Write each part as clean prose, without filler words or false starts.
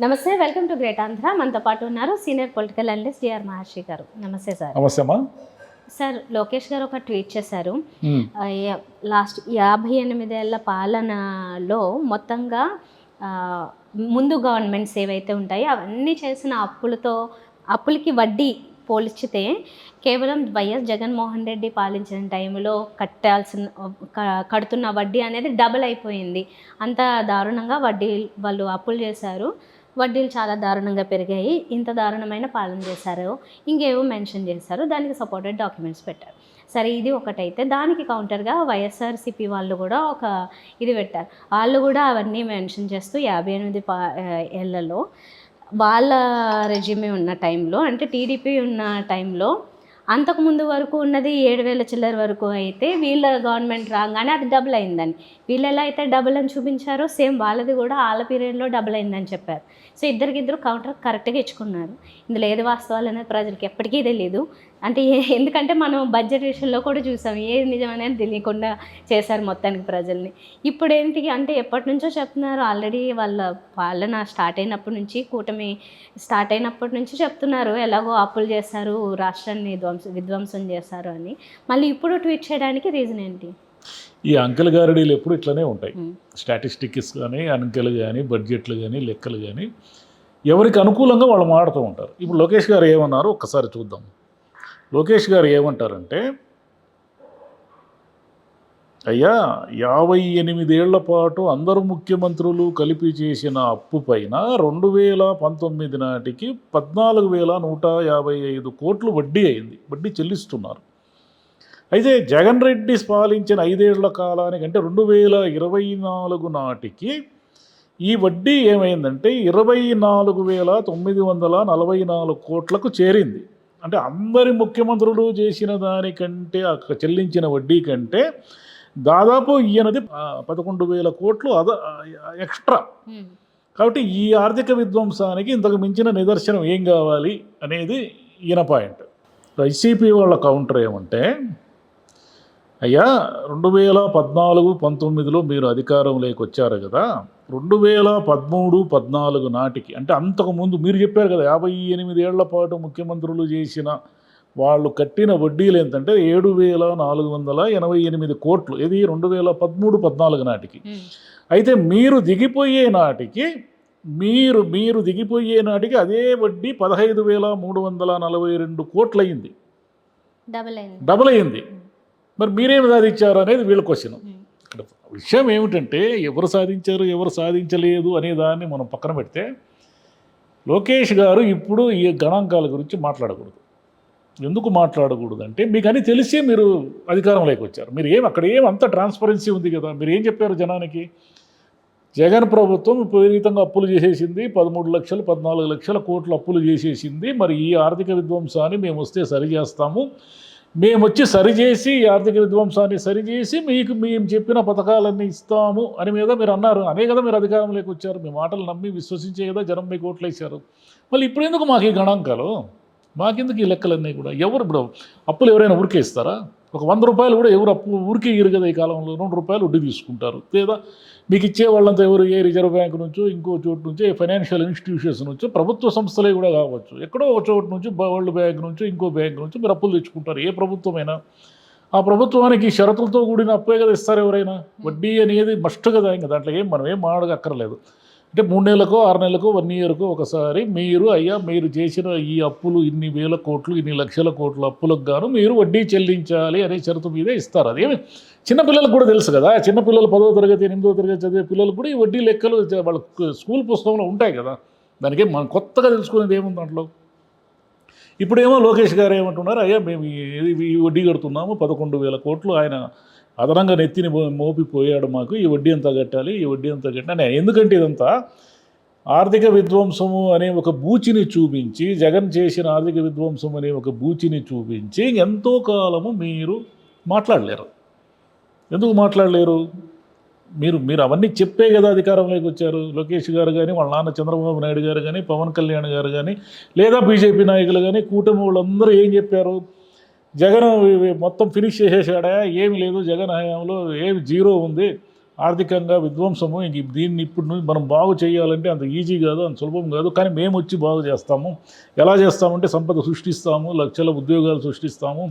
నమస్తే, welcome to great Andhra. మనతో పాటు ఉన్నారు సీనియర్ పొలిటికల్ అనలిస్ట్ డిఆర్ మహర్షి గారు. నమస్తే సార్. నమస్తే అమ్మా. సార్, లోకేష్ గారు ఒక ట్వీట్ చేశారు. లాస్ట్ 58 ఏళ్ల పాలనలో మొత్తంగా ముందు గవర్నమెంట్స్ ఏవైతే ఉంటాయో అవన్నీ చేసిన అప్పులకి వడ్డీ పోల్చితే కేవలం వైఎస్ జగన్మోహన్ రెడ్డి పాలించిన టైంలో కడుతున్న వడ్డీ అనేది డబుల్ అయిపోయింది. అంత దారుణంగా వాళ్ళు అప్పులు చేశారు, వడ్డీలు చాలా దారుణంగా పెరిగాయి, ఇంత దారుణమైన పాలన చేశారు, ఇంకేవో మెన్షన్ చేశారు, దానికి సపోర్టెడ్ డాక్యుమెంట్స్ పెట్టారు. సరే, ఇది ఒకటైతే దానికి కౌంటర్గా వైఎస్ఆర్సీపీ వాళ్ళు కూడా ఒక ఇది పెట్టారు. వాళ్ళు కూడా అవన్నీ మెన్షన్ చేస్తూ 58 ఏళ్లలో వాళ్ళ రెజ్యూమే ఉన్న టైంలో, అంటే టీడీపీ ఉన్న టైంలో అంతకుముందు వరకు ఉన్నది 7,000 చిల్లర వరకు అయితే వీళ్ళ గవర్నమెంట్ రాగానే అది డబుల్ అయిందని, వీళ్ళు ఎలా అయితే డబుల్ అని చూపించారో సేమ్ వాళ్ళది కూడా వాళ్ళ పీరియడ్లో డబుల్ అయిందని చెప్పారు. సో ఇద్దరు కౌంటర్ కరెక్ట్గా ఇచ్చుకున్నారు. ఇందులో ఏది వాస్తవాలు అనేది ప్రజలకి ఎప్పటికీ తెలియదు. అంటే ఎందుకంటే మనం బడ్జెట్ విషయంలో కూడా చూసాం, ఏది నిజం అనేది తెలియకుండా చేశారు మొత్తానికి ప్రజల్ని. ఇప్పుడు ఏంటి అంటే ఎప్పటి నుంచో చెప్తున్నారు, ఆల్రెడీ వాళ్ళ పాలన స్టార్ట్ అయినప్పటి నుంచి, కూటమి స్టార్ట్ అయినప్పటి నుంచి చెప్తున్నారు ఎలాగో అప్పులు చేశారు, రాష్ట్రాన్ని విధ్వంసం చేశారు అని. మళ్ళీ ఇప్పుడు ట్వీట్ చేయడానికి రీజన్ ఏంటి? ఈ అంకెల గారడీలు ఎప్పుడు ఇట్లనే ఉంటాయి. స్టాటిస్టిక్స్ కానీ, అంకెలు కానీ, బడ్జెట్లు కానీ, లెక్కలు కానీ ఎవరికి అనుకూలంగా వాళ్ళు మాడుతూ ఉంటారు. ఇప్పుడు లోకేష్ గారు ఏమన్నారు ఒక్కసారి చూద్దాం. లోకేష్ గారు ఏమంటారంటే, అయ్యా 58 ఏళ్ల పాటు అందరు ముఖ్యమంత్రులు కలిపి చేసిన అప్పు పైన 2019 నాటికి 14,155 కోట్లు వడ్డీ అయింది, వడ్డీ చెల్లిస్తున్నారు. అయితే జగన్ రెడ్డి పాలించిన 5 ఏళ్ల కాలానికి, అంటే 2024 నాటికి ఈ వడ్డీ ఏమైందంటే 24,944 కోట్లకు చేరింది. అంటే అందరి ముఖ్యమంత్రులు చేసిన దానికంటే చెల్లించిన వడ్డీ కంటే దాదాపు ఈయనది 11,000 కోట్లు ఎక్స్ట్రా. కాబట్టి ఈ ఆర్థిక విధ్వంసానికి ఇంతకు మించిన నిదర్శనం ఏం కావాలి అనేది ఈయన పాయింట్. వైసీపీ వాళ్ళ కౌంటర్ ఏమంటే, అయ్యా 2014-19లో మీరు అధికారంలోకి వచ్చారు కదా, 2013-14 నాటికి, అంటే అంతకుముందు మీరు చెప్పారు కదా 58 ఏళ్ల పాటు ముఖ్యమంత్రులు చేసిన వాళ్ళు కట్టిన వడ్డీలు ఏంటంటే 7,488 కోట్లు. ఇది 2013-14 నాటికి. అయితే మీరు దిగిపోయే నాటికి అదే వడ్డీ 15,342 కోట్లు అయింది, డబుల్ అయింది. మరి మీరేమి సాధించారు అనేది వీళ్ళ క్వశ్చన్. ఇక్కడ విషయం ఏమిటంటే, ఎవరు సాధించారు ఎవరు సాధించలేదు అనే దాన్ని మనం పక్కన పెడితే, లోకేష్ గారు ఇప్పుడు ఈ గణాంకాల గురించి మాట్లాడకూడదు. ఎందుకు మాట్లాడకూడదు అంటే, మీకు అని తెలిసి మీరు అధికారంలోకి వచ్చారు. మీరు అక్కడ అంత ట్రాన్స్పరెన్సీ ఉంది కదా. మీరు ఏం చెప్పారు జనానికి? జగన్ ప్రభుత్వం విపరీతంగా అప్పులు చేసేసింది, 13 లక్షలు 14 లక్షల కోట్లు అప్పులు చేసేసింది. మరి ఈ ఆర్థిక విధ్వంసాన్ని మేము వస్తే సరిచేస్తాము, మేము వచ్చి సరిచేసి ఈ ఆర్థిక విధ్వంసాన్ని సరిచేసి మీకు మేము చెప్పిన పథకాలన్నీ ఇస్తాము అని మీద మీరు అన్నారు. అనే కదా మీరు అధికారంలోకి వచ్చారు. మీ మాటలు నమ్మి విశ్వసించే కదా జనం మీకు ఓట్లు వేశారు. మళ్ళీ ఇప్పుడు ఎందుకు మాకు ఈ గణాంకాలు, మాకెందుకు ఈ లెక్కలన్నీ కూడా? ఎవరు ఇప్పుడు అప్పులు ఎవరైనా ఊరికే ఇస్తారా? ఒక 100 రూపాయలు కూడా ఎవరు అప్పు ఊరికే ఇరు కదా. ఈ కాలంలో 2 రూపాయలు వడ్డీ తీసుకుంటారు. లేదా మీకు ఇచ్చే వాళ్ళంతా ఎవరు? ఏ రిజర్వ్ బ్యాంక్ నుంచో, ఇంకో చోటు నుంచో, ఏ ఫైనాన్షియల్ ఇన్స్టిట్యూషన్స్ నుంచో, ప్రభుత్వ సంస్థలే కూడా కావచ్చు, ఎక్కడో ఒక చోటు నుంచి, వరల్డ్ బ్యాంక్ నుంచో, ఇంకో బ్యాంక్ నుంచి మీరు అప్పులు తెచ్చుకుంటారు. ఏ ప్రభుత్వమైనా ఆ ప్రభుత్వానికి షరతులతో కూడిన అప్పే కదా ఇస్తారు ఎవరైనా. వడ్డీ అనేది మస్ట్ కదా. ఇంకా దాంట్లో మనం ఏం మాడగక్కర్లేదు. అంటే 3 నెలలకో 6 నెలలకో 1 ఇయర్కో ఒకసారి మీరు చేసిన ఈ అప్పులు ఇన్ని వేల కోట్లు, ఇన్ని లక్షల కోట్ల అప్పులకు గాను మీరు వడ్డీ చెల్లించాలి అనే షరతు మీదే ఇస్తారు. అదేమి చిన్నపిల్లలకు కూడా తెలుసు కదా. చిన్నపిల్లలు 10వ తరగతి 8వ తరగతి చదివే పిల్లలు కూడా ఈ వడ్డీ లెక్కలు వాళ్ళ స్కూల్ పుస్తకంలో ఉంటాయి కదా. దానికి మనం కొత్తగా తెలుసుకునేది ఏముంది దాంట్లో? ఇప్పుడేమో లోకేష్ గారు ఏమంటున్నారు, అయ్యా మేము ఈ వడ్డీ కడుతున్నాము 11,000 కోట్లు, ఆయన అదనంగా నెత్తిని మోపిపోయాడు, మాకు ఈ వడ్డీ అంతా కట్టాలి, ఈ వడ్డీ అంతా కట్టాలి. ఎందుకంటే ఇదంతా ఆర్థిక విధ్వంసము అనే ఒక బూచిని చూపించి, జగన్ చేసిన ఆర్థిక విధ్వంసం అనే ఒక బూచిని చూపించి ఎంతో కాలము మీరు మాట్లాడలేరు. ఎందుకు మాట్లాడలేరు? మీరు అవన్నీ చెప్పే కదా అధికారంలోకి వచ్చారు. లోకేష్ గారు కానీ, వాళ్ళ నాన్న చంద్రబాబు నాయుడు గారు కానీ, పవన్ కళ్యాణ్ గారు కానీ, లేదా బీజేపీ నాయకులు కానీ, కూటమి వాళ్ళందరూ ఏం చెప్పారు? జగన్ మొత్తం ఫినిష్ చేసేసాడా, ఏమి లేదు జగన్ హయాంలో, ఏమి జీరో ఉంది, ఆర్థికంగా విధ్వంసము. ఇంక దీన్ని ఇప్పుడు మనం బాగు చేయాలంటే అంత ఈజీ కాదు, అంత సులభం కాదు. కానీ మేము వచ్చి బాగు చేస్తాము. ఎలా చేస్తామంటే సంపద సృష్టిస్తాము, లక్షల ఉద్యోగాలు సృష్టిస్తాము.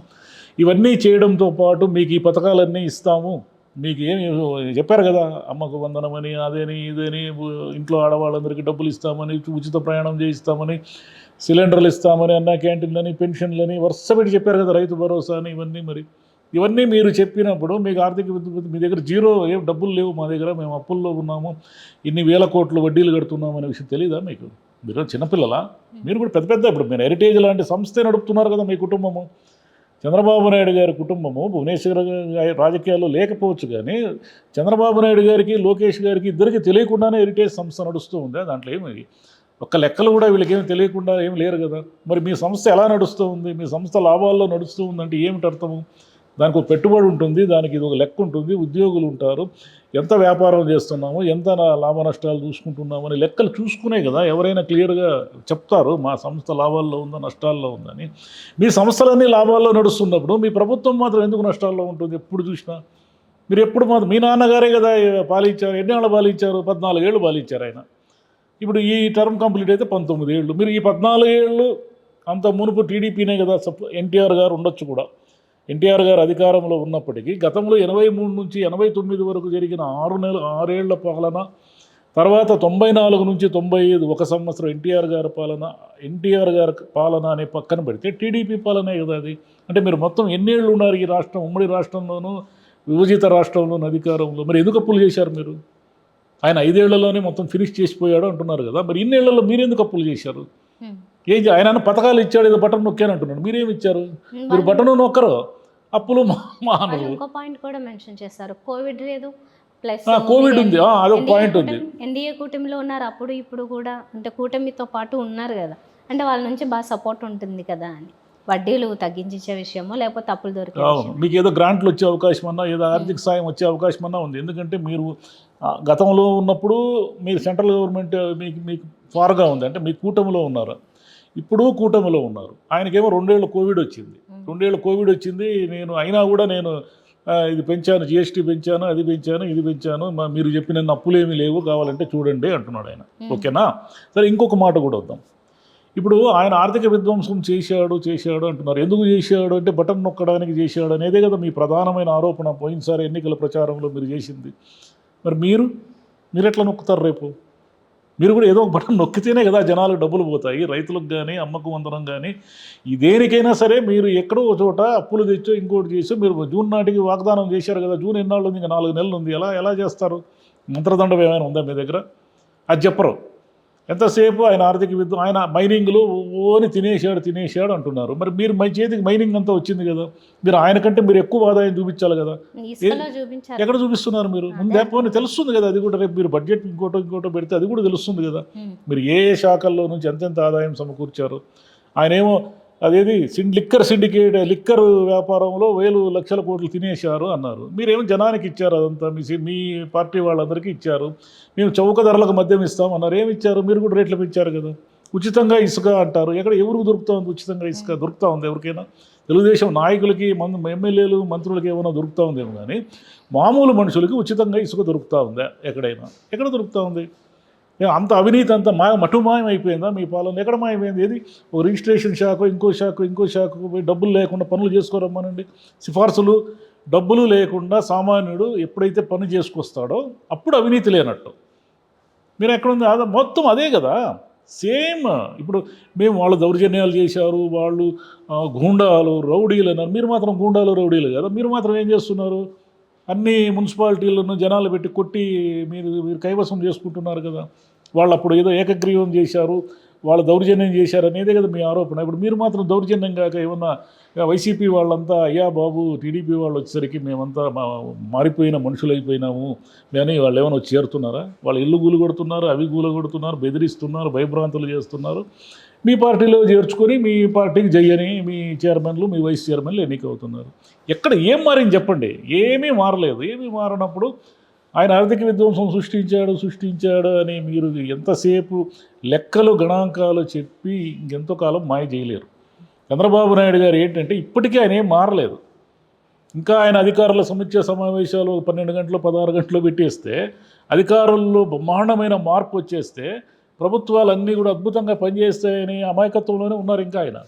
ఇవన్నీ చేయడంతో పాటు మీకు ఈ పథకాలన్నీ ఇస్తాము. మీకు ఏమి చెప్పారు కదా, అమ్మకు వందనమని, అదేని ఇదేని, ఇంట్లో ఆడవాళ్ళందరికీ డబ్బులు ఇస్తామని, ఉచిత ప్రయాణం చేయిస్తామని, సిలిండర్లు ఇస్తామని, అన్న క్యాంటీన్లని, పెన్షన్లని వరుస పెట్టి చెప్పారు కదా, రైతు భరోసా అని. ఇవన్నీ మీరు చెప్పినప్పుడు మీకు ఆర్థిక మీ దగ్గర జీరో, ఏం డబ్బులు లేవు మా దగ్గర, మేము అప్పుల్లో ఉన్నాము, ఇన్ని వేల కోట్లు వడ్డీలు కడుతున్నాము అనే విషయం తెలీదా మీకు? మీరు చిన్నపిల్లలా? మీరు కూడా పెద్ద ఇప్పుడు మీరు హెరిటేజ్ లాంటి సంస్థే నడుపుతున్నారు కదా మీ కుటుంబము. చంద్రబాబు నాయుడు గారి కుటుంబము భువనేశ్వర్ రాజకీయాల్లో లేకపోవచ్చు, కానీ చంద్రబాబు నాయుడు గారికి, లోకేష్ గారికి ఇద్దరికి తెలియకుండానే హెరిటేజ్ సంస్థ నడుస్తూ ఉంది. దాంట్లో ఏమి ఒక్క లెక్కలు కూడా వీళ్ళకేమి తెలియకుండా ఏమి లేరు కదా. మరి మీ సంస్థ ఎలా నడుస్తూ ఉంది? మీ సంస్థ లాభాల్లో నడుస్తూ ఉందంటే ఏమిటి అర్థము? దానికి ఒక పెట్టుబడి ఉంటుంది, దానికి ఇది ఒక లెక్క ఉంటుంది, ఉద్యోగులు ఉంటారు, ఎంత వ్యాపారం చేస్తున్నాము, ఎంత లాభ నష్టాలు చూసుకుంటున్నాము అని లెక్కలు చూసుకునే కదా ఎవరైనా క్లియర్గా చెప్తారు మా సంస్థ లాభాల్లో ఉందా నష్టాల్లో ఉందని. మీ సంస్థలన్నీ లాభాల్లో నడుస్తున్నప్పుడు మీ ప్రభుత్వం మాత్రం ఎందుకు నష్టాల్లో ఉంటుంది? ఎప్పుడు చూసినా మీరు ఎప్పుడు మాత్రం మీ నాన్నగారే కదా పాలించారు. ఎన్నేళ్ళు పాలించారు? 14 ఏళ్ళు పాలించారు ఆయన. ఇప్పుడు ఈ టర్మ్ కంప్లీట్ అయితే 19 ఏళ్ళు. మీరు ఈ 14 ఏళ్ళు అంత మునుపు టీడీపీనే కదా. ఎన్టీఆర్ గారు ఉండొచ్చు కూడా. ఎన్టీఆర్ గారు అధికారంలో ఉన్నప్పటికీ గతంలో 83 నుంచి 89 వరకు జరిగిన 6 ఏళ్ల పాలన, తర్వాత 94 నుంచి 95 1 సంవత్సరం ఎన్టీఆర్ గారి పాలన అనే పక్కన పెడితే టీడీపీ పాలనే కదా అది. అంటే మీరు మొత్తం ఎన్నేళ్ళు ఉన్నారు ఈ రాష్ట్రం, ఉమ్మడి రాష్ట్రంలోనూ విభజిత రాష్ట్రంలోనూ అధికారంలో? మరి ఎందుకు అప్పులు చేశారు మీరు? ఆయన 5 ఏళ్లలోనే మొత్తం ఫినిష్ చేసిపోయాడు అంటున్నారు కదా. మరి ఇన్నేళ్లలో మీరెందుకు అప్పులు చేశారు? ఆయన పథకాలు ఇచ్చాడు, ఏదో బటన్ నొక్కాను అంటున్నాడు. మీరేమి ఇచ్చారు? మీరు బటన్ నొక్కరు, అప్పులు మానరు. ఇంకో పాయింట్ కూడా మెన్షన్ చేస్తారు, కోవిడ్ లేదు, ప్లస్ కోవిడ్ ఉంది, అదొక పాయింట్ ఉంది. ఎన్డీఏ కూటమిలో ఉన్నారు అప్పుడు ఇప్పుడు కూడా, అంటే కూటమితో పాటు ఉన్నారు కదా, అంటే వాళ్ళ నుంచి బాగా సపోర్ట్ ఉంటుంది కదా అని. వడ్డీలు తగ్గించే విషయమో లేకపోతే అప్పులు దొరికే మీకు ఏదో గ్రాంట్లు వచ్చే అవకాశం అన్నా, ఏదో ఆర్థిక సాయం వచ్చే అవకాశం అన్నా ఉంది. ఎందుకంటే మీరు గతంలో ఉన్నప్పుడు మీరు సెంట్రల్ గవర్నమెంట్ మీకు ఫార్గా ఉంది, అంటే మీ కూటమిలో ఉన్నారు. ఇప్పుడు కూటమిలో ఉన్నారు. ఆయనకేమో 2 ఏళ్ళు కోవిడ్ వచ్చింది. నేను అయినా కూడా నేను ఇది పెంచాను, జిఎస్టీ పెంచాను, అది పెంచాను, ఇది పెంచాను, మీరు చెప్పిన అప్పులేమీ లేవు, కావాలంటే చూడండి అంటున్నాడు ఆయన. ఓకేనా? సరే, ఇంకొక మాట కూడా వద్దాం. ఇప్పుడు ఆయన ఆర్థిక విధ్వంసం చేశాడు అంటున్నారు. ఎందుకు చేశాడు అంటే బటన్ నొక్కడానికి చేశాడు అనేదే కదా మీ ప్రధానమైన ఆరోపణ పోయినసారి ఎన్నికల ప్రచారంలో మీరు చేసింది. మరి మీరు ఎట్లా నొక్కుతారు రేపు? మీరు కూడా ఏదో ఒక బటన్ నొక్కితేనే కదా జనాలకు డబ్బులు పోతాయి, రైతులకు కానీ, అమ్మకు వందనం కానీ. దేనికైనా సరే మీరు ఎక్కడో ఒక చోట అప్పులు తెచ్చో ఇంకోటి చేసో మీరు జూన్ నాటికి వాగ్దానం చేశారు కదా. జూన్ ఎన్నాళ్ళు ఉంది? ఇంకా 4 నెలలు ఉంది. ఎలా చేస్తారు? మంత్రదండం ఏమైనా ఉందా మీ దగ్గర? అది చెప్పరు. ఎంతసేపు ఆయన ఆయన మైనింగ్లో తినేశాడు అంటున్నారు. మరి మీరు చేతికి మైనింగ్ అంతా వచ్చింది కదా, మీరు ఆయన కంటే మీరు ఎక్కువ ఆదాయం చూపించాలి కదా. ఎక్కడ చూపిస్తున్నారు మీరు? ముందే తెలుస్తుంది కదా. అది కూడా రేపు మీరు బడ్జెట్ ఇంకోటో పెడితే అది కూడా తెలుస్తుంది కదా. మీరు ఏ శాఖల్లో నుంచి ఎంతెంత ఆదాయం సమకూర్చారు. ఆయన ఏమో అదేది లిక్కర్ వ్యాపారంలో 1000 లక్షల కోట్లు తినేశారు అన్నారు. మీరేమో జనానికి ఇచ్చారు, అదంతా మీ పార్టీ వాళ్ళందరికీ ఇచ్చారు. మేము చౌక ధరలకు మద్యం ఇస్తాం అన్నారు. ఏమి ఇచ్చారు? మీరు కూడా రేట్లు పెంచారు కదా. ఉచితంగా ఇసుక అంటారు. ఎవరికి దొరుకుతూ ఉంది ఉచితంగా ఇసుక? దొరుకుతూ ఉంది ఎవరికైనా? తెలుగుదేశం నాయకులకి, ఎమ్మెల్యేలు, మంత్రులకి ఏమైనా దొరుకుతూ ఉందేమో, కానీ మామూలు మనుషులకి ఉచితంగా ఇసుక దొరుకుతూ ఉందా? ఎక్కడ దొరుకుతూ ఉంది? అంత అవినీతి అంతా మటుమాయం అయిపోయిందా మీ పాలన? ఎక్కడ మాయమైంది? ఏది ఓ రిజిస్ట్రేషన్ శాఖ ఇంకో శాఖకు పోయి డబ్బులు లేకుండా పనులు చేసుకోరమ్మనండి. సిఫార్సులు, డబ్బులు లేకుండా సామాన్యుడు ఎప్పుడైతే పని చేసుకొస్తాడో అప్పుడు అవినీతి లేనట్టు. మీరు ఎక్కడుంది? మొత్తం అదే కదా, సేమ్. ఇప్పుడు మేము వాళ్ళు దౌర్జన్యాలు చేశారు, వాళ్ళు గూండాలు, రౌడీలు అన్నారు. మీరు మాత్రం గూండాలు, రౌడీలు కదా. మీరు మాత్రం ఏం చేస్తున్నారు? అన్ని మున్సిపాలిటీలను జనాలు పెట్టి కొట్టి మీరు కైవసం చేసుకుంటున్నారు కదా. వాళ్ళు అప్పుడు ఏదో ఏకగ్రీవం చేశారు, వాళ్ళు దౌర్జన్యం చేశారు అనేదే కదా మీ ఆరోపణ. ఇప్పుడు మీరు మాత్రం దౌర్జన్యం కాక ఏమన్నా వైసీపీ వాళ్ళంతా అయ్యా బాబు టీడీపీ వాళ్ళు వచ్చేసరికి మేమంతా మారిపోయిన మనుషులు అయిపోయినాము కానీ వాళ్ళు ఏమైనా వచ్చి చేరుతున్నారా? వాళ్ళు ఇల్లు కూలగొడుతున్నారు, అవి కూలగొడుతున్నారు, బెదిరిస్తున్నారు, భయభ్రాంతులు చేస్తున్నారు. మీ పార్టీలో చేర్చుకొని మీ పార్టీకి జయ్యని మీ చైర్మన్లు, మీ వైస్ చైర్మన్లు ఎన్నికవుతున్నారు. ఎక్కడ ఏం మారింది చెప్పండి? ఏమీ మారలేదు. ఏమీ మారినప్పుడు ఆయన ఆర్థిక విధ్వంసం సృష్టించాడు అని మీరు ఎంతసేపు లెక్కలు, గణాంకాలు చెప్పి ఇంకెంతో కాలం మాయ చేయలేరు. చంద్రబాబు నాయుడు గారు ఏంటంటే ఇప్పటికీ ఆయన ఏం మారలేదు. ఇంకా ఆయన అధికారుల సమీక్ష సమావేశాలు 12 గంటలు 16 గంటలు పెట్టేస్తే అధికారుల్లో బ్రహ్మాండమైన మార్పు వచ్చేస్తే ప్రభుత్వాలన్నీ కూడా అద్భుతంగా పనిచేస్తాయని అమాయకత్వంలోనే ఉన్నారు ఇంకా ఆయన.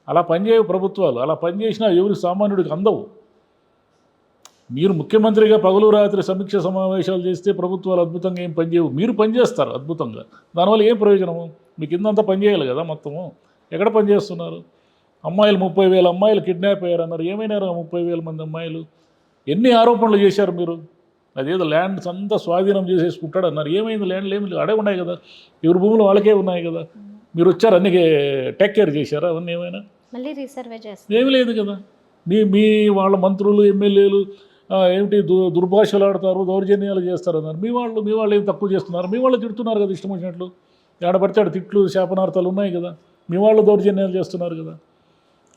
అలా పనిచేయవు ప్రభుత్వాలు. అలా పనిచేసినా ఎవరి సామాన్యుడికి అందవు. మీరు ముఖ్యమంత్రిగా పగలు రాత్రి సమీక్ష సమావేశాలు చేస్తే ప్రభుత్వాలు అద్భుతంగా ఏం పనిచేయవు. మీరు పనిచేస్తారు అద్భుతంగా. దానివల్ల ఏం ప్రయోజనము? మీకు కిందంతా పనిచేయాలి కదా మొత్తము. ఎక్కడ పనిచేస్తున్నారు? అమ్మాయిలు 30,000 అమ్మాయిలు కిడ్నాప్ అయ్యారన్నారు. ఏమైనారు 30,000 మంది అమ్మాయిలు? ఎన్ని ఆరోపణలు చేశారు మీరు? అదేదో ల్యాండ్స్ అంతా స్వాధీనం చేసేసుకుంటాడు అన్నారు. ఏమైంది? ల్యాండ్లు ఏమి అడే ఉన్నాయి కదా, ఎవరి భూములు వాళ్ళకే ఉన్నాయి కదా. మీరు వచ్చారు అన్ని టేక్ కేర్ చేశారా అవన్నీ? ఏమైనా మళ్ళీ రీసర్వే చేస్తారు? ఏమి లేదు కదా. మీ వాళ్ళ మంత్రులు ఎమ్మెల్యేలు ఏమిటి దుర్భాషలు ఆడతారు, దౌర్జన్యాలు చేస్తారు అన్నారు. మీ వాళ్ళు ఏం తక్కువ చేస్తున్నారు? మీ వాళ్ళు తిడుతున్నారు కదా ఇష్టం వచ్చినట్లు. ఆడపడితే ఆడ తిట్లు శాపనార్థాలు ఉన్నాయి కదా. మీ వాళ్ళు దౌర్జన్యాలు చేస్తున్నారు కదా.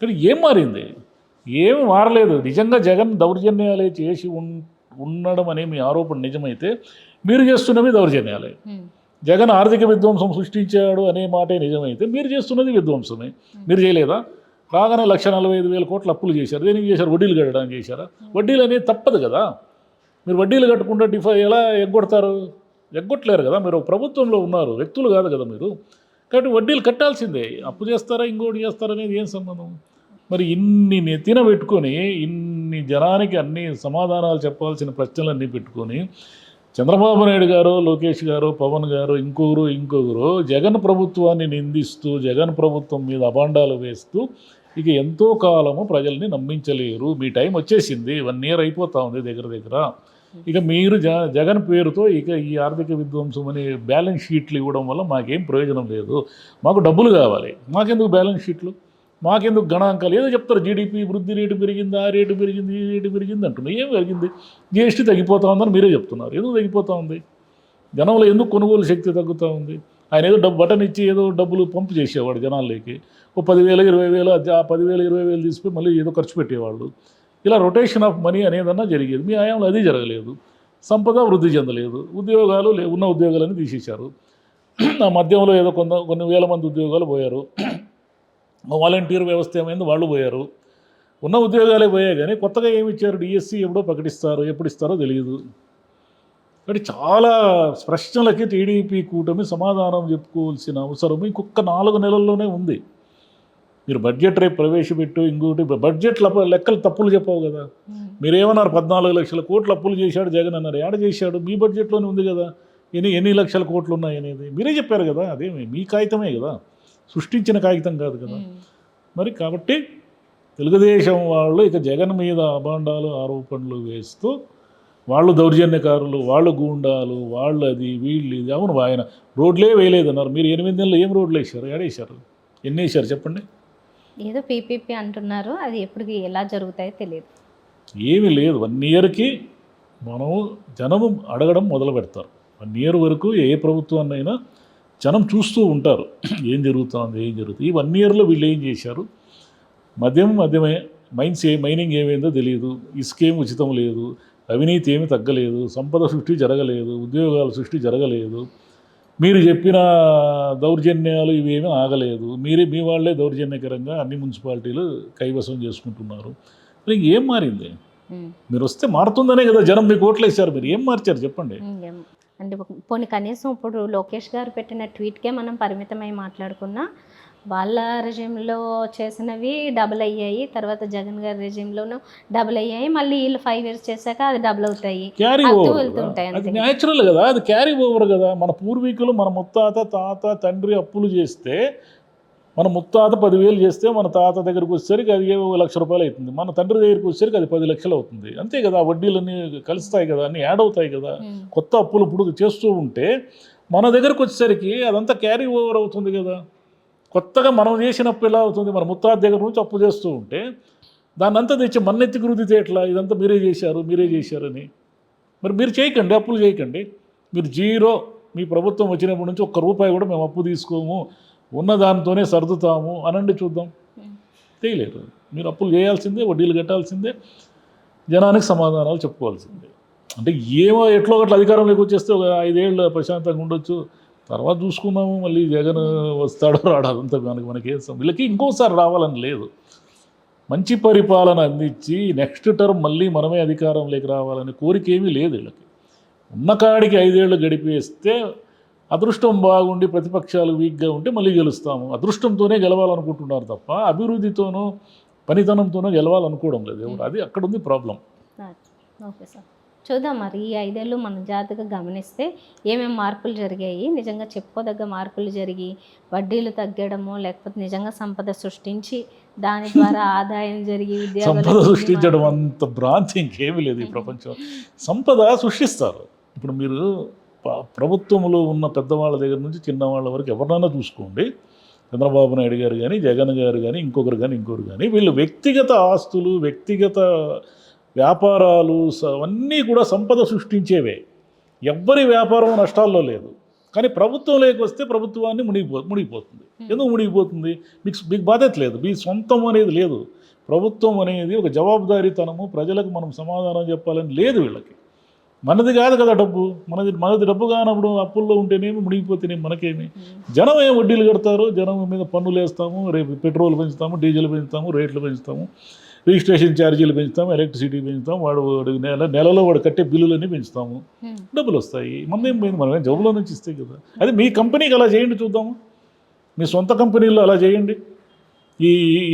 కానీ ఏం మారింది? ఏమి మారలేదు. నిజంగా జగన్ దౌర్జన్యాలే చేసి ఉండడం అనే మీ ఆరోపణ నిజమైతే మీరు చేస్తున్నవి దౌర్జన్యాలే. జగన్ ఆర్థిక విధ్వంసం సృష్టించాడు అనే మాటే నిజమైతే మీరు చేస్తున్నది విధ్వంసమే. మీరు చేయలేదా? రాగానే 1,45,000 కోట్ల అప్పులు చేశారు. దేనికి చేశారు? వడ్డీలు కట్టడానికి చేశారా? వడ్డీలు అనేది తప్పదు కదా. మీరు వడ్డీలు కట్టకుండా ఎలా ఎగ్గొడతారు? ఎగ్గొట్టలేరు కదా. మీరు ప్రభుత్వంలో ఉన్నారు, వ్యక్తులు కాదు కదా మీరు. కాబట్టి వడ్డీలు కట్టాల్సిందే. అప్పు చేస్తారా ఇంకోటి చేస్తారా అనేది ఏం సంబంధం? మరి ఇన్ని నెత్తిన పెట్టుకొని ఇన్ని జనానికి అన్ని సమాధానాలు చెప్పాల్సిన ప్రశ్నలన్నీ పెట్టుకొని చంద్రబాబు నాయుడు గారు, లోకేష్ గారు, పవన్ గారు, ఇంకొకరు జగన్ ప్రభుత్వాన్ని నిందిస్తూ జగన్ ప్రభుత్వం మీద అభాండాలు వేస్తూ ఇక ఎంతో కాలము ప్రజల్ని నమ్మించలేరు. మీ టైం వచ్చేసింది. 1 year అయిపోతా ఉంది దగ్గర. ఇక మీరు జగన్ పేరుతో ఇక ఈ ఆర్థిక విధ్వంసం అనే బ్యాలెన్స్ షీట్లు ఇవ్వడం వల్ల మాకేం ప్రయోజనం లేదు. మాకు డబ్బులు కావాలి. మాకెందుకు బ్యాలెన్స్ షీట్లు? మాకెందుకు గణాంకాలు? ఏదో చెప్తారు జీడిపి వృద్ధి రేటు పెరిగింది, ఆ రేటు పెరిగింది, ఈ రేటు పెరిగింది అంటున్నారు. ఏం పెరిగింది? జీఎస్టీ తగ్గిపోతా ఉందని మీరే చెప్తున్నారు. ఎందుకు తగ్గిపోతూ ఉంది? జనంలో ఎందుకు కొనుగోలు శక్తి తగ్గుతూ ఉంది? ఆయన ఏదో బటన్ ఇచ్చి ఏదో డబ్బులు పంపు చేసేవాడు జనాల్లోకి. ఓ 10,000 20,000 ఆ 10,000 20,000 తీసుకుని మళ్ళీ ఏదో ఖర్చు పెట్టేవాళ్ళు. ఇలా రొటేషన్ ఆఫ్ మనీ అనేదన్నా జరిగేది. మీ హయాంలో అది జరగలేదు. సంపద వృద్ధి చెందలేదు. ఉద్యోగాలు ఉన్న ఉద్యోగాలని తీసేశారు. ఆ మధ్యంలో ఏదో కొన్ని వేల మంది ఉద్యోగాలు పోయారు. వాలంటీర్ వ్యవస్థ ఏమైంది? వాళ్ళు పోయారు. ఉన్న ఉద్యోగాలే పోయాయి కానీ కొత్తగా ఏమి ఇచ్చారు? డిఎస్సి ఎప్పుడో ప్రకటిస్తారు, ఎప్పుడు ఇస్తారో తెలియదు. కాబట్టి చాలా ప్రశ్నలకి టీడీపీ కూటమి సమాధానం చెప్పుకోవాల్సిన అవసరం ఇంకొక 4 నెలల్లోనే ఉంది. మీరు బడ్జెట్ రేపు ప్రవేశపెట్టు, ఇంకోటి బడ్జెట్ లెక్కలు తప్పులు చెప్పవు కదా. మీరేమన్నారు? 14 లక్షల కోట్లు అప్పులు చేశాడు జగన్ అన్నారు. ఏడ చేశాడు? మీ బడ్జెట్లోనే ఉంది కదా. ఎన్ని లక్షల కోట్లు ఉన్నాయి అనేది మీరే చెప్పారు కదా. అదేమి మీ కాగితమే కదా, సృష్టించిన కాగితం కాదు కదా. మరి కాబట్టి తెలుగుదేశం వాళ్ళు ఇక జగన్ మీద అభాండాలు ఆరోపణలు వేస్తూ వాళ్ళు దౌర్జన్యకారులు, వాళ్ళు గూండాలు, వాళ్ళు అది వీళ్ళు ఇది. అవును, ఆయన రోడ్లే వేయలేదన్నారు. మీరు 8 నెలలు ఏం రోడ్లు వేశారు? ఏడేశారు? ఎన్ని వేశారు చెప్పండి? ఏదో పీపీపీ అంటున్నారు. అది ఎప్పటికి ఎలా జరుగుతాయో తెలియదు. ఏమీ లేదు. 1 yearకి మనం జనము అడగడం మొదలు పెడతారు. 1 year వరకు ఏ ప్రభుత్వాన్నైనా జనం చూస్తూ ఉంటారు ఏం జరుగుతుంది. ఈ 1 yearలో వీళ్ళు ఏం చేశారు? మద్యమే, మైనింగ్ ఏమైందో తెలియదు, ఇసుకేం ఉచితం లేదు, అవినీతి ఏమి తగ్గలేదు, సంపద సృష్టి జరగలేదు, ఉద్యోగాల సృష్టి జరగలేదు, మీరు చెప్పిన దౌర్జన్యాలు ఇవేమీ ఆగలేదు. మీ వాళ్ళే దౌర్జన్యకరంగా అన్ని మున్సిపాలిటీలు కైవసం చేసుకుంటున్నారు. మరి ఏం మారింది? మీరు వస్తే మారుతుందనే కదా జనం మీకు ఓట్లు వేశారు. మీరు ఏం మార్చారు చెప్పండి? అంటే పోనీ కనీసం ఇప్పుడు లోకేష్ గారు పెట్టిన ట్వీట్కే మనం పరిమితమై మాట్లాడుకున్నా, వాళ్ళ రెజ్యూమ్లో చేసినవి డబుల్ అయ్యాయి, తర్వాత జగన్ గారి రెజ్యూమ్లోనూ డబుల్ అయ్యాయి, మళ్ళీ వీళ్ళు 5 years చేశాక అది డబుల్ అవుతాయి, క్యారీ ఓవర్. అది న్యాచురల్ కదా, అది క్యారీ ఓవర్ కదా. మన పూర్వీకులు, మన ముత్తాత, తాత, తండ్రి అప్పులు చేస్తే, మన ముత్తాత 10,000 చేస్తే మన తాత దగ్గరికి వచ్చేసరికి అది 1,00,000 రూపాయలు అవుతుంది. మన తండ్రి దగ్గరికి వచ్చేసరికి అది 10 లక్షలు అవుతుంది. అంతే కదా. వడ్డీలన్నీ కలుస్తాయి కదా, అన్నీ యాడ్ అవుతాయి కదా. కొత్త అప్పులు ఇప్పుడు చేస్తూ ఉంటే మన దగ్గరకు వచ్చేసరికి అదంతా క్యారీ ఓవర్ అవుతుంది కదా. కొత్తగా మనం చేసిన అప్పు ఎలా అవుతుంది? మన ముత్తాత దగ్గర నుంచి అప్పు చేస్తూ ఉంటే దాన్ని అంతా తెచ్చి మన్నెత్తికి రుద్దితే ఎట్లా? ఇదంతా మీరే చేశారని. మరి మీరు చేయకండి, అప్పులు చేయకండి. మీరు జీరో. మీ ప్రభుత్వం వచ్చినప్పటి నుంచి ₹1 కూడా మేము అప్పు తీసుకోము, ఉన్న దాంతోనే సర్దుతాము అనండి చూద్దాం. చేయలేరు. మీరు అప్పులు చేయాల్సిందే, వడ్డీలు కట్టాల్సిందే, జనానికి సమాధానాలు చెప్పుకోవాల్సిందే. అంటే ఎట్లో ఒకటి అధికారంలోకి వచ్చేస్తే ఒక 5 ఏళ్ళు ప్రశాంతంగా ఉండొచ్చు, తర్వాత చూసుకున్నాము మళ్ళీ జగన్ వస్తాడో రాడు, అదంతా మనకి వీళ్ళకి ఇంకోసారి రావాలని లేదు. మంచి పరిపాలన అందించి నెక్స్ట్ టర్మ్ మళ్ళీ మనమే అధికారంలోకి రావాలనే కోరిక ఏమీ లేదు వీళ్ళకి. ఉన్న కాడికి 5 ఏళ్ళు గడిపేస్తే అదృష్టం బాగుండి ప్రతిపక్షాలు వీక్గా ఉంటే మళ్ళీ గెలుస్తాము, అదృష్టంతోనే గెలవాలనుకుంటున్నారు తప్ప అభివృద్ధితోనూ పనితనంతోనూ గెలవాలనుకోవడం లేదు ఎవరు. అది అక్కడ ఉంది ప్రాబ్లం. ఓకే సార్, చూద్దాం మరి ఈ 5 ఏళ్ళు మనం జాగ్రత్తగా గమనిస్తే ఏమేమి మార్పులు జరిగాయి, నిజంగా చెప్పుకోదగ్గ మార్పులు జరిగి వడ్డీలు తగ్గడము, లేకపోతే నిజంగా సంపద సృష్టించి దాని ద్వారా ఆదాయం జరిగి సంపద సృష్టించడం అంత భ్రాంతి ఇంకేమీ లేదు ఈ ప్రపంచం. సంపద సృష్టిస్తారు. ఇప్పుడు మీరు ప్రభుత్వంలో ఉన్న పెద్దవాళ్ళ దగ్గర నుంచి చిన్నవాళ్ళ వరకు ఎవరినైనా చూసుకోండి, చంద్రబాబు నాయుడు గారు కానీ, జగన్ గారు కానీ, ఇంకొకరు కానీ వీళ్ళు వ్యక్తిగత ఆస్తులు, వ్యక్తిగత వ్యాపారాలు అవన్నీ కూడా సంపద సృష్టించేవే. ఎవ్వరి వ్యాపారం నష్టాల్లో లేదు. కానీ ప్రభుత్వంలోకి వస్తే ప్రభుత్వాన్ని మునిగిపోతుంది. ఎందుకు మునిగిపోతుంది? మీకు బాధ్యత లేదు, మీ సొంతం అనేది లేదు. ప్రభుత్వం అనేది ఒక జవాబుదారీతనము, ప్రజలకు మనం సమాధానం చెప్పాలని లేదు వీళ్ళకి. మనది కాదు కదా డబ్బు, మనది డబ్బు కానప్పుడు అప్పుల్లో ఉంటేనేమి, మునిగిపోతేనేమి మనకేమి. జనం ఏం వడ్డీలు కడతారు, జనం మీద పన్నులు వేస్తాము, రేపు పెట్రోల్ పెంచుతాము, డీజిల్ పెంచుతాము, రేట్లు పెంచుతాము, రిజిస్ట్రేషన్ ఛార్జీలు పెంచుతాము, ఎలక్ట్రిసిటీ పెంచుతాము, వాడు నెలలో వాడు కట్టే బిల్లులన్నీ పెంచుతాము, డబ్బులు వస్తాయి. మనమేం పోయింది, మనమేం జబ్బులో నుంచి ఇస్తాయి కదా. అది మీ కంపెనీకి అలా చేయండి చూద్దాము, మీ సొంత కంపెనీల్లో అలా చేయండి.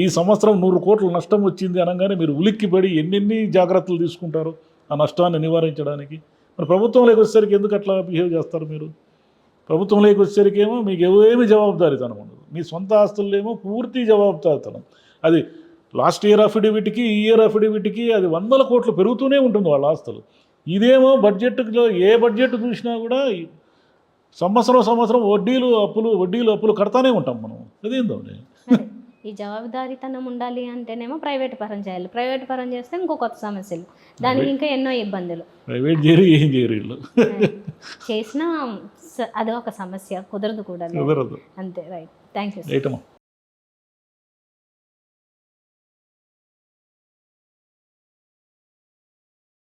ఈ సంవత్సరం 100 కోట్ల నష్టం వచ్చింది అనగానే మీరు ఉలిక్కిపడి ఎన్ని జాగ్రత్తలు తీసుకుంటారు ఆ నష్టాన్ని నివారించడానికి. మరి ప్రభుత్వంలోకి వచ్చేసరికి ఎందుకు అట్లా బిహేవ్ చేస్తారు మీరు? ప్రభుత్వంలోకి వచ్చేసరికి ఏమో మీకు ఏమీ జవాబుదారీతనం ఉండదు, మీ సొంత ఆస్తులేమో పూర్తి జవాబుదారీతనం. అది లాస్ట్ ఇయర్ అఫిడవిట్కి ఈ ఇయర్ అఫిడవిట్కి అది 100 కోట్లు పెరుగుతూనే ఉంటుంది వాళ్ళ ఆస్తులు. ఇదేమో బడ్జెట్లో ఏ బడ్జెట్ చూసినా కూడా సంవత్సరం వడ్డీలు అప్పులు కడతానే ఉంటాం మనం. అదేందో ఈ జవాబుదారీతనం ఉండాలి అంటేనేమో ప్రైవేట్ పరం చేయాలి, ప్రైవేట్ పరం చేస్తే ఇంకో కొత్త సమస్యలు, దానికి ఇంకా ఎన్నో ఇబ్బందులు. ప్రైవేట్ చేయరు, ఏం చేయరు వీళ్ళు. చేసినా అదో ఒక సమస్య, కుదరదు కూడా. కుదరదు. అంతే. Right, thank you. రైట్ అమ్మా.